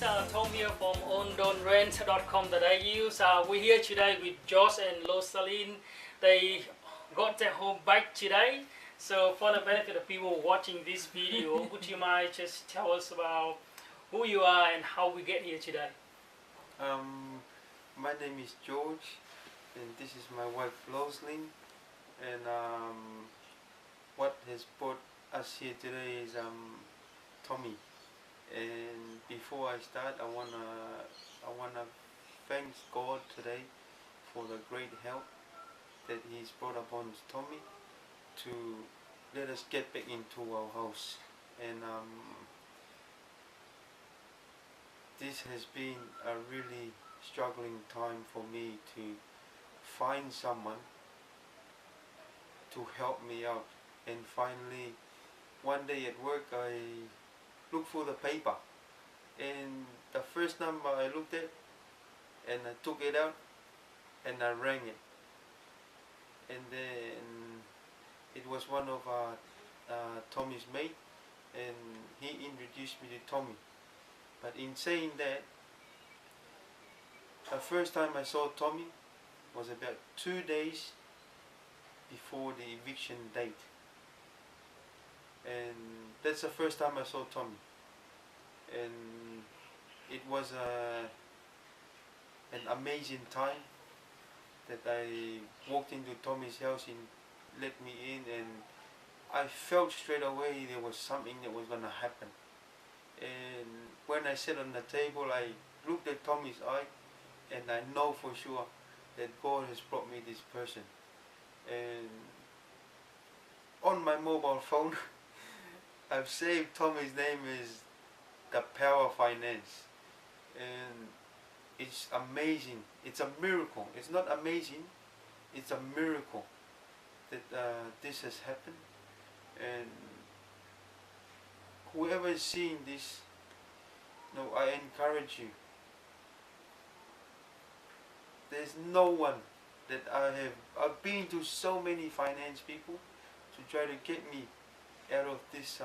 Tom here from own.rent.com.au. We're here today with Josh and Rosaline. They got their home back today. So for the benefit of people watching this video, would you mind just tell us about who you are and how we get here today? My name is George, and this is my wife Rosaline. And what has brought us here today is Tommy. And before I start, I wanna thank God today for the great help that He's brought upon Tommy to let us get back into our house. And this has been a really struggling time for me to find someone to help me out. And finally, one day at work, I looked for the paper, and the first number I looked at, and I took it out and I rang it, and then it was one of Tommy's mate, and he introduced me to Tommy. But in saying that, the first time I saw Tommy was about 2 days before the eviction date. And that's the first time I saw Tommy, and it was an amazing time that I walked into Tommy's house and let me in, and I felt straight away there was something that was going to happen. And when I sat on the table, I looked at Tommy's eye, and I know for sure that God has brought me this person. And on my mobile phone I've saved Tommy's name as the Power Finance, and it's amazing. It's a miracle. It's not amazing, it's a miracle that this has happened. And whoever is seeing this, I encourage you. There's no one that I've been to so many finance people to try to get me out of this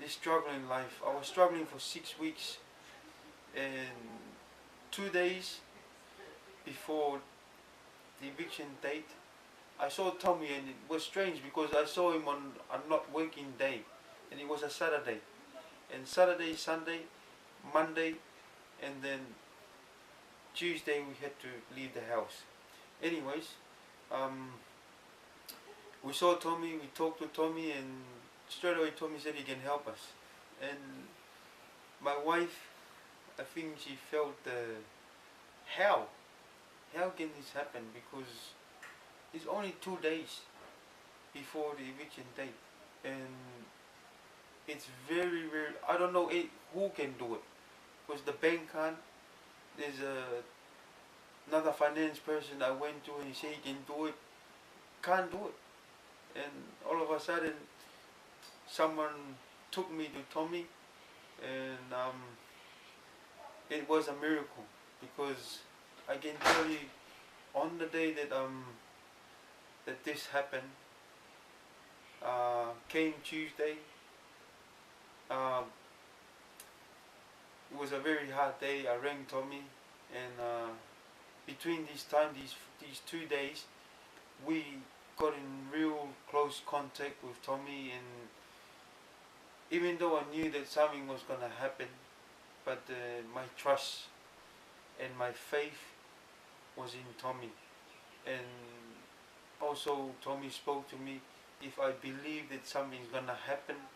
struggling life. I was struggling for 6 weeks, and 2 days before the eviction date, I saw Tommy, and it was strange because I saw him on a not working day, and it was a Saturday. And Saturday, Sunday, Monday, and then Tuesday we had to leave the house. Anyways, we saw Tommy, we talked to Tommy, and straight away Tommy said he can help us. And my wife, I think she felt how can this happen, because it's only 2 days before the eviction date, and it's very, I don't know who can do it, because the bank can't. There's another finance person I went to, and he said he can do it, can't do it. And all of a sudden someone took me to Tommy, and it was a miracle, because I can tell you, on the day that that this happened, came Tuesday. It was a very hard day. I rang Tommy, and between these 2 days, we got in real close contact with Tommy. And even though I knew that something was going to happen, but my trust and my faith was in Tommy. And also Tommy spoke to me, if I believe that something's going to happen,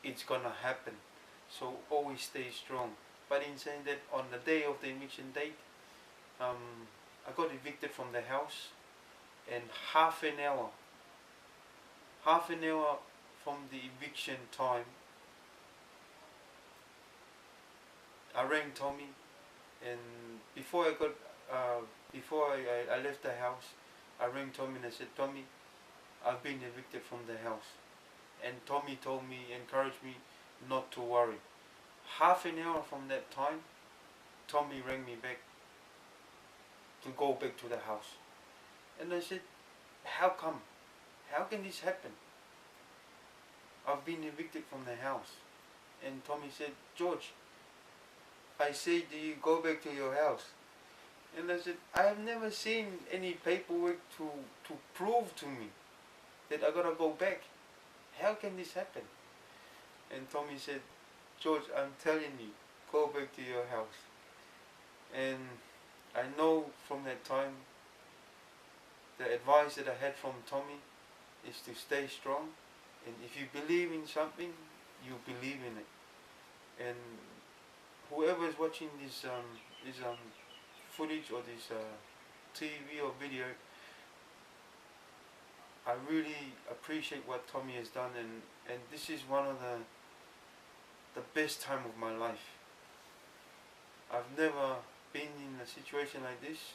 it's going to happen. So always stay strong. But in saying that, on the day of the eviction date, I got evicted from the house, and half an hour from the eviction time, I rang Tommy. And before I left the house, I rang Tommy and I said, Tommy, I've been evicted from the house. And Tommy told me, encouraged me not to worry. Half an hour from that time, Tommy rang me back to go back to the house. And I said, how come? How can this happen? I've been evicted from the house. And Tommy said, George, I say, do you go back to your house? And I said, I have never seen any paperwork to prove to me that I gotta go back. How can this happen? And Tommy said, George, I'm telling you, go back to your house. And I know from that time, the advice that I had from Tommy is to stay strong. And if you believe in something, you believe in it. And whoever is watching this footage or this TV or video, I really appreciate what Tommy has done, and this is one of the best time of my life. I've never been in a situation like this,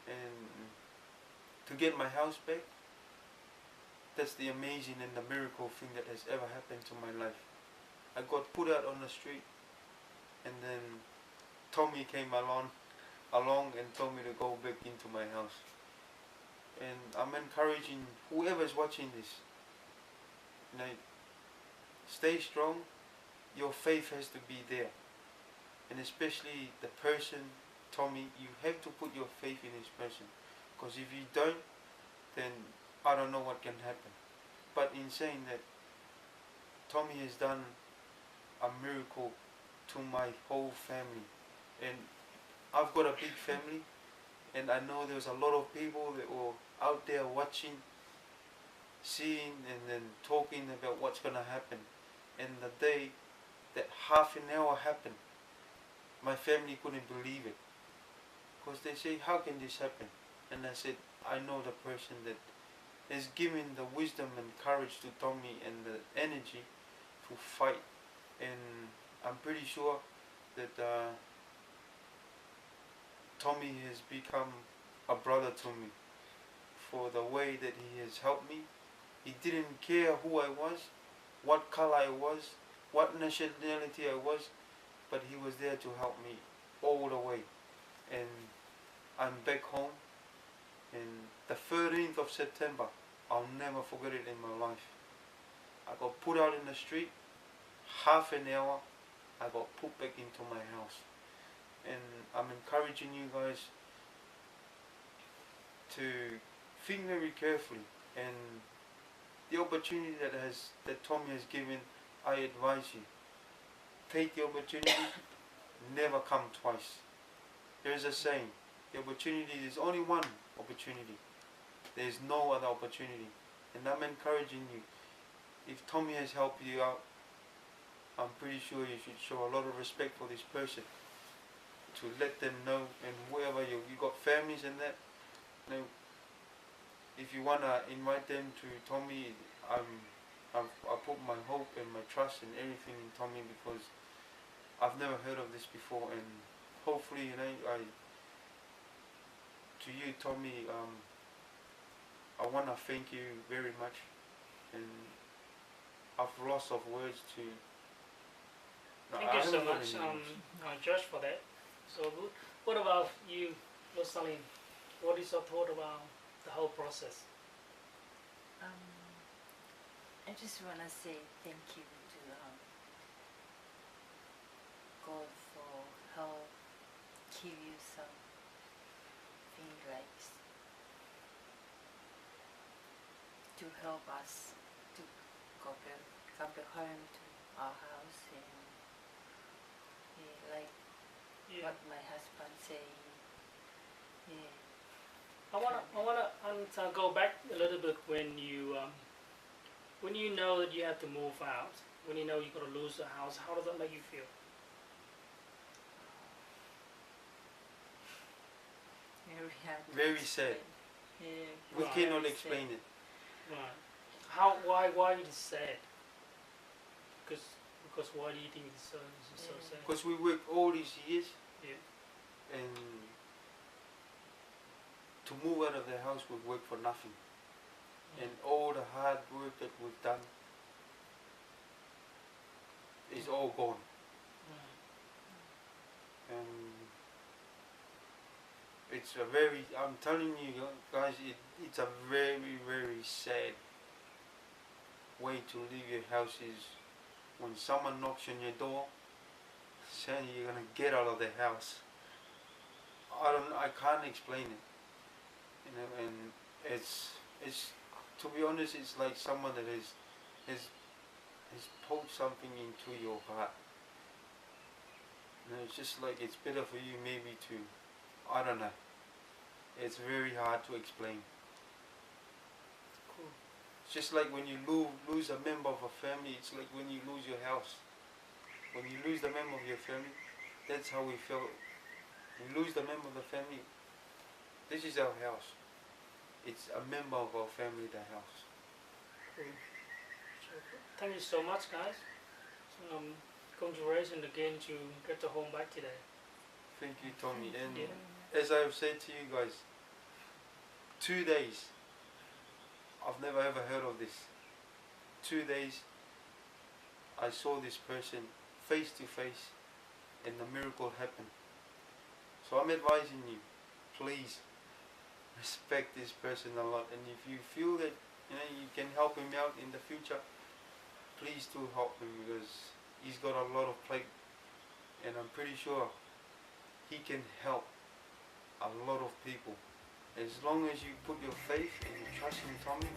and to get my house back, that's the amazing and the miracle thing that has ever happened to my life. I got put out on the street, and then Tommy came along and told me to go back into my house. And I'm encouraging whoever's watching this, stay strong. Your faith has to be there, and especially the person, Tommy, you have to put your faith in this person, because if you don't, then I don't know what can happen. But in saying that, Tommy has done a miracle to my whole family, and I've got a big family, and I know there's a lot of people that were out there watching, seeing, and then talking about what's going to happen. And the day that half an hour happened, my family couldn't believe it, because they say, how can this happen? And I said, I know the person that has given the wisdom and courage to Tommy and the energy to fight. And I'm pretty sure that Tommy has become a brother to me for the way that he has helped me. He didn't care who I was, what color I was, what nationality I was, but he was there to help me all the way. And I'm back home, and the 13th of September, I'll never forget it in my life. I got put out in the street, half an hour, I got put back into my house. And I'm encouraging you guys to think very carefully, and the opportunity that Tommy has given, I advise you, take the opportunity, never come twice. There's a saying, the opportunity is only one opportunity. There is no other opportunity. And I'm encouraging you, if Tommy has helped you out, I'm pretty sure you should show a lot of respect for this person, to let them know. And whoever you got families and that, if you wanna invite them to Tommy, I put my hope and my trust and everything in Tommy, because I've never heard of this before. And hopefully, to you, Tommy, I wanna thank you very much, and I've lost of words to. Thank you so much, Josh, for that. So good. What about you, Rosaline? What is your thought about the whole process? I just want to say thank you to God for help give you some thing like to help us to come back home to our house, and like what my husband say. I wanna go back a little bit when you know that you have to move out, when you know you're gonna lose the house. How does that make you feel? Very hard. Very sad. We cannot explain it. Right. Why is it sad? Because why do you think it's so sad? Because we worked all these years, and to move out of the house, we work for nothing. And all the hard work that we've done is all gone. And it's a very, I'm telling you guys, it's a very, very sad way to leave your houses when someone knocks on your door, saying you're gonna get out of the house. I can't explain it, you know, and it's to be honest, it's like someone that has pulled something into your heart. You know, it's just like it's better for you maybe to, I don't know. It's very hard to explain. Cool. It's just like when you lose a member of a family. It's like when you lose your house. When you lose the member of your family, that's how we felt. We lose the member of the family. This is our house. It's a member of our family, the house. Cool. So, thank you so much, guys. Congratulations again to get the home back today. Thank you, Tommy. And Yeah. as I've said to you guys, 2 days. I've never ever heard of this. 2 days. I saw this person face to face, and the miracle happened. So I'm advising you, please respect this person a lot. And if you feel that you can help him out in the future, please do help him, because he's got a lot of plate, and I'm pretty sure he can help a lot of people. As long as you put your faith and you trust in Tommy,